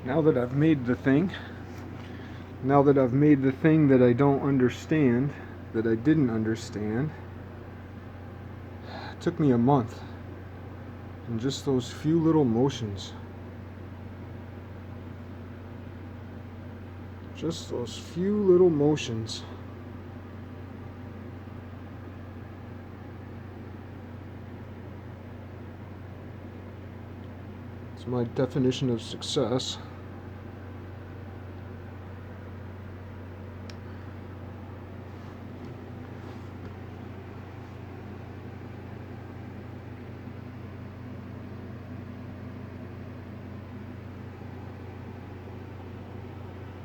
Now that I've made the thing, now that I've made the thing that I don't understand, that I didn't understand, it took me a month. And just those few little motions. Just those few little motions. It's my definition of success.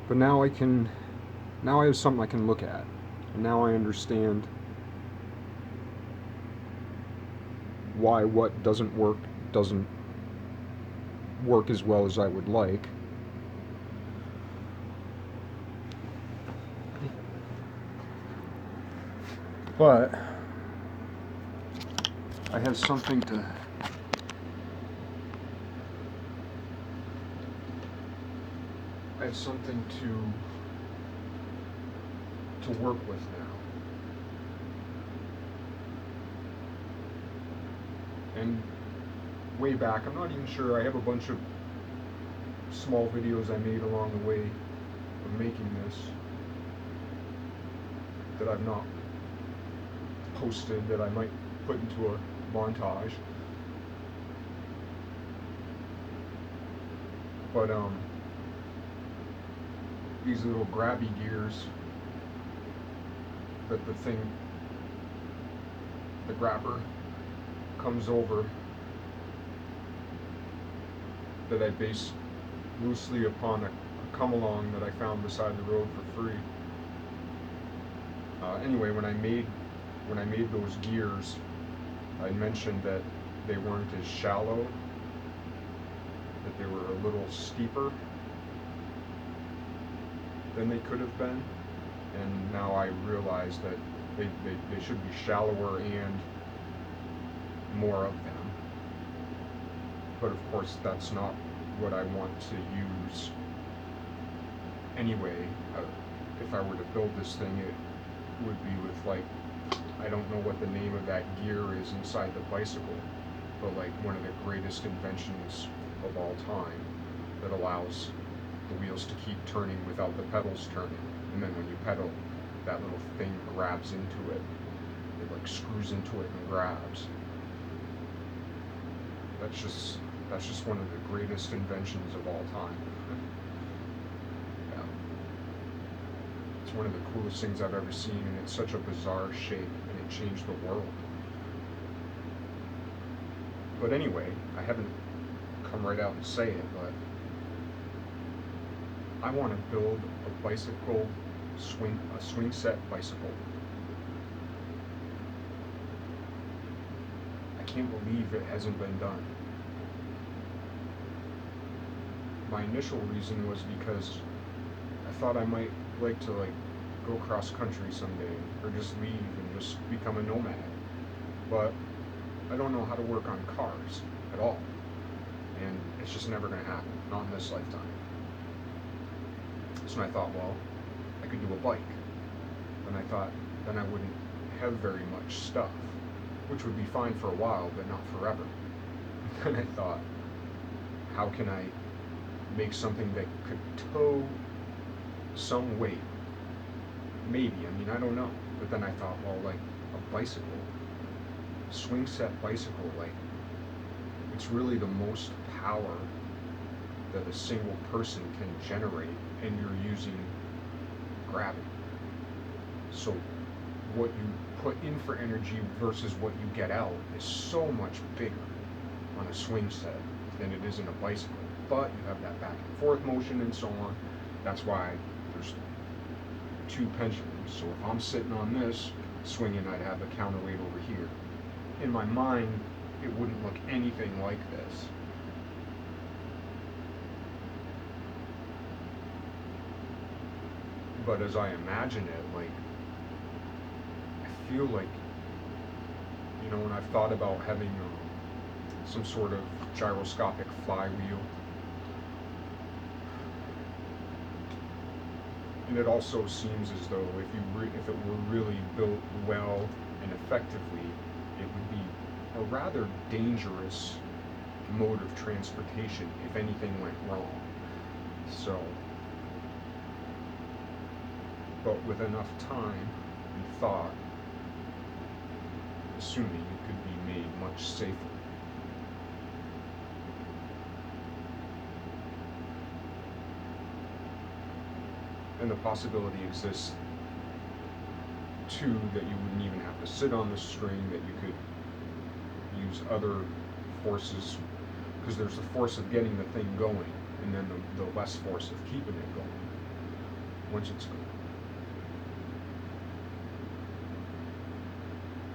But now I have something I can look at. And now I understand why what doesn't work as well as I would like. But I have something to work with now. And way back, I'm not even sure, I have a bunch of small videos I made along the way of making this that I've not posted, that I might put into a montage. But these little grabby gears that the grabber comes over, that I base loosely upon a come-along that I found beside the road for free. Anyway, when I made those gears, I mentioned that they weren't as shallow, that they were a little steeper than they could have been, and now I realize that they should be shallower and more of them. But of course that's not what I want to use anyway. If I were to build this thing, it would be with, like, I don't know what the name of that gear is inside the bicycle, but like one of the greatest inventions of all time that allows the wheels to keep turning without the pedals turning. And then when you pedal, that little thing grabs into it. It like screws into it and grabs. That's just one of the greatest inventions of all time. Yeah. It's one of the coolest things I've ever seen, and it's such a bizarre shape, and it changed the world. But anyway, I haven't come right out and say it, but I want to build a bicycle a swing set bicycle. I can't believe it hasn't been done. My initial reason was because I thought I might like to go cross country someday, or just leave and just become a nomad. But I don't know how to work on cars at all, and it's just never going to happen, not in this lifetime. So I thought, well, I could do a bike. And I thought, then I wouldn't have very much stuff, which would be fine for a while, but not forever. And I thought, how can I make something that could tow some weight? Maybe, I mean, I don't know. But then I thought, well, like a bicycle, swing set bicycle, like, it's really the most power that a single person can generate, and you're using gravity. So what you put in for energy versus what you get out is so much bigger on a swing set than it is in a bicycle. But you have that back and forth motion and so on. That's why there's two pendulums. So if I'm sitting on this swinging, I'd have the counterweight over here. In my mind, it wouldn't look anything like this. But as I imagine it, like, I feel like, when I've thought about having some sort of gyroscopic flywheel, And it also seems as though if it were really built well and effectively, it would be a rather dangerous mode of transportation if anything went wrong. So, but with enough time and thought, assuming it could be made much safer. And the possibility exists too that you wouldn't even have to sit on the string, that you could use other forces, because there's the force of getting the thing going, and then the less force of keeping it going once it's going.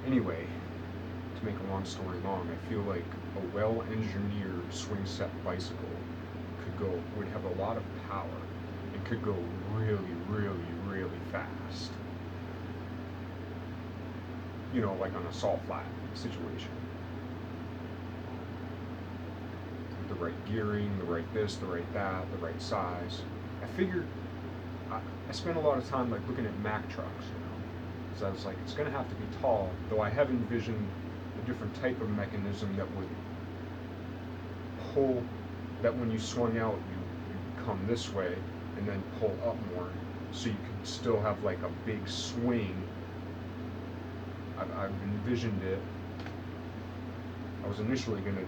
Anyway, to make a long story long, I feel like a well-engineered swing set bicycle would have a lot of power and could go really, really, really fast. You know, like on a salt flat situation. The right gearing, the right this, the right that, the right size. I figured, I spent a lot of time like looking at Mack trucks, you know. So I was like, it's gonna have to be tall, though I have envisioned a different type of mechanism that would pull, that when you swung out, you come this way and then pull up more, so you could still have like a big swing. I've envisioned it. I was initially gonna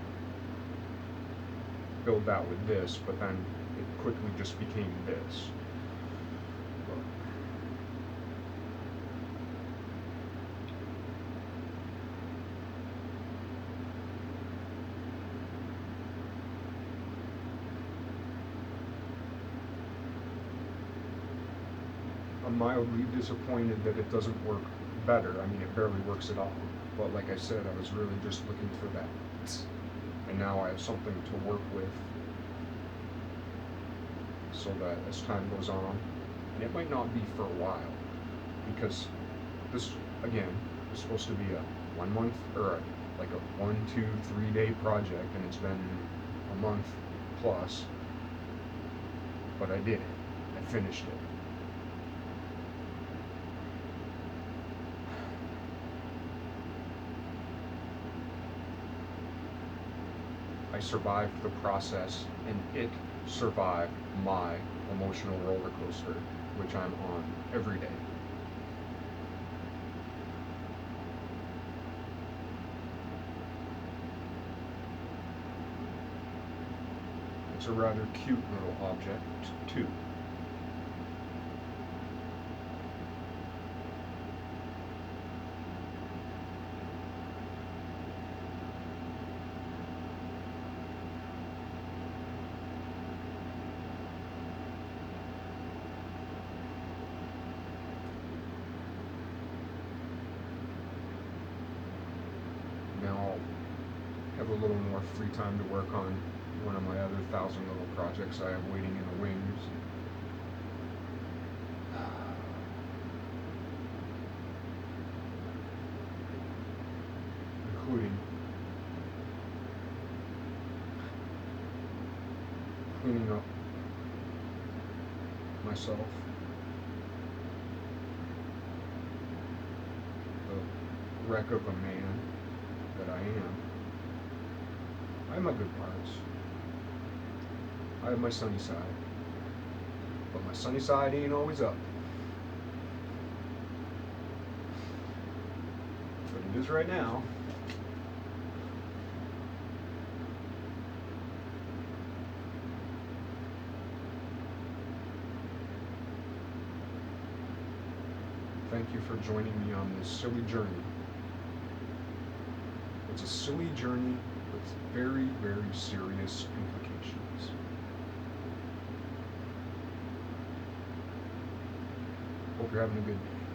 build that with this, but then it quickly just became this. I'm mildly disappointed that it doesn't work better. I mean, it barely works at all. But like I said, I was really just looking for that. And now I have something to work with, so that as time goes on, and it might not be for a while, because this, again, is supposed to be a 1 month, or like a 1, 2, 3 day project, and it's been a month plus, but I did it. I finished it. I survived the process, and it survived my emotional roller coaster, which I'm on every day. It's a rather cute little object, too. Now I'll have a little more free time to work on one of my other 1,000 little projects I have waiting in the wings. Including cleaning up myself, the wreck of a man that I am. I have my good parts. I have my sunny side. But my sunny side ain't always up. But it is right now. Thank you for joining me on this silly journey. It's a silly journey with very, very serious implications. Hope you're having a good day.